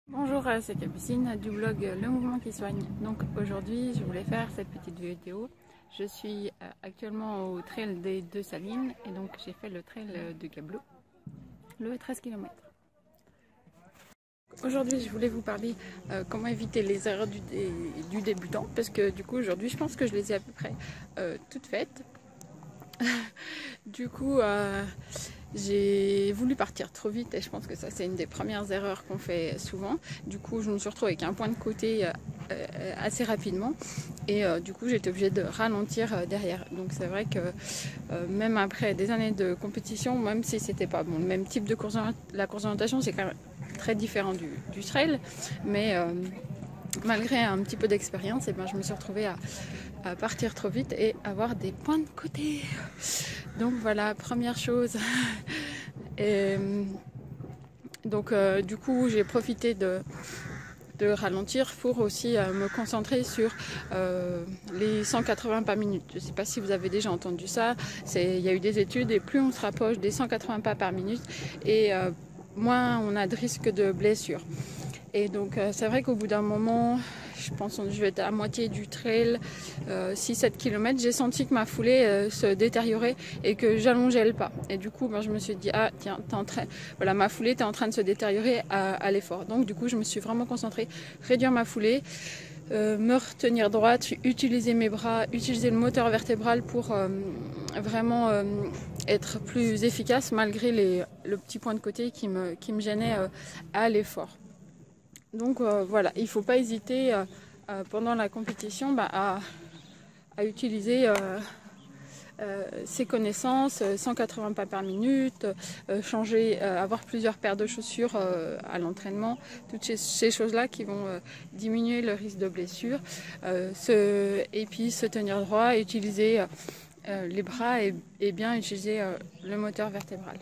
Bonjour, c'est Capucine du blog Le Mouvement qui soigne. Donc aujourd'hui, je voulais faire cette petite vidéo. Je suis actuellement au trail des Deux Salines et donc j'ai fait le trail de Gablo, le 13 km. Aujourd'hui, je voulais vous parler comment éviter les erreurs du débutant parce que du coup, aujourd'hui, je pense que je les ai à peu près toutes faites. Du coup, j'ai voulu partir trop vite et je pense que ça c'est une des premières erreurs qu'on fait souvent. Du coup je me suis retrouvée avec un point de côté assez rapidement et du coup j'étais obligée de ralentir derrière. Donc c'est vrai que même après des années de compétition, même si c'était pas bon, le même type de course, la course d'orientation c'est quand même très différent du trail, mais malgré un petit peu d'expérience, ben, je me suis retrouvée à partir trop vite et avoir des points de côté. Donc voilà, première chose. Et donc du coup j'ai profité de ralentir pour aussi me concentrer sur les 180 pas minutes. Je ne sais pas si vous avez déjà entendu ça. Il y a eu des études et plus on se rapproche des 180 pas par minute et moins on a de risque de blessure. Et donc c'est vrai qu'au bout d'un moment, je pense que je vais être à moitié du trail, 6-7 km, j'ai senti que ma foulée se détériorait et que j'allongeais le pas. Et du coup, ben, je me suis dit, ah tiens, voilà, ma foulée était en train de se détériorer à l'effort. Donc du coup, je me suis vraiment concentrée, réduire ma foulée, me retenir droite, utiliser mes bras, utiliser le moteur vertébral pour vraiment être plus efficace malgré le petit point de côté qui me gênait à l'effort. Donc voilà, il ne faut pas hésiter pendant la compétition à utiliser ses connaissances, 180 pas par minute, avoir plusieurs paires de chaussures à l'entraînement, toutes ces choses-là qui vont diminuer le risque de blessure. Et puis se tenir droit, utiliser les bras et bien utiliser le moteur vertébral.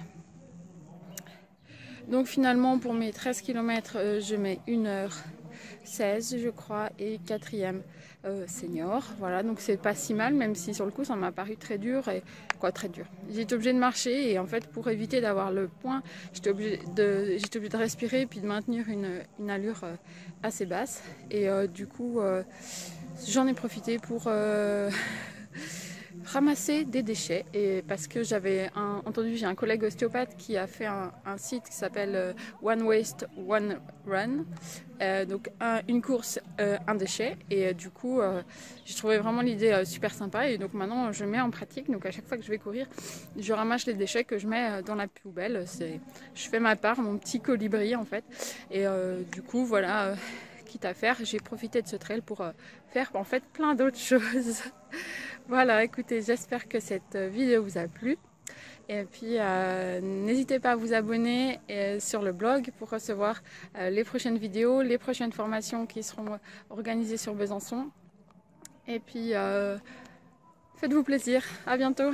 Donc finalement pour mes 13 km je mets 1h16 je crois et 4e senior. Voilà, donc c'est pas si mal même si sur le coup ça m'a paru très dur très dur. J'étais obligée de marcher et en fait pour éviter d'avoir le point j'étais obligée de respirer et puis de maintenir une allure assez basse et du coup j'en ai profité pour ramasser des déchets et parce que j'avais entendu, j'ai un collègue ostéopathe qui a fait un site qui s'appelle One Waste One Run, donc une course un déchet et du coup j'ai trouvé vraiment l'idée super sympa et donc maintenant je mets en pratique. Donc à chaque fois que je vais courir je ramasse les déchets que je mets dans la poubelle, je fais ma part, mon petit colibri en fait et du coup voilà, quitte à faire, j'ai profité de ce trail pour faire en fait plein d'autres choses. Voilà, écoutez, j'espère que cette vidéo vous a plu. Et puis, n'hésitez pas à vous abonner sur le blog pour recevoir les prochaines vidéos, les prochaines formations qui seront organisées sur Besançon. Et puis, faites-vous plaisir. À bientôt.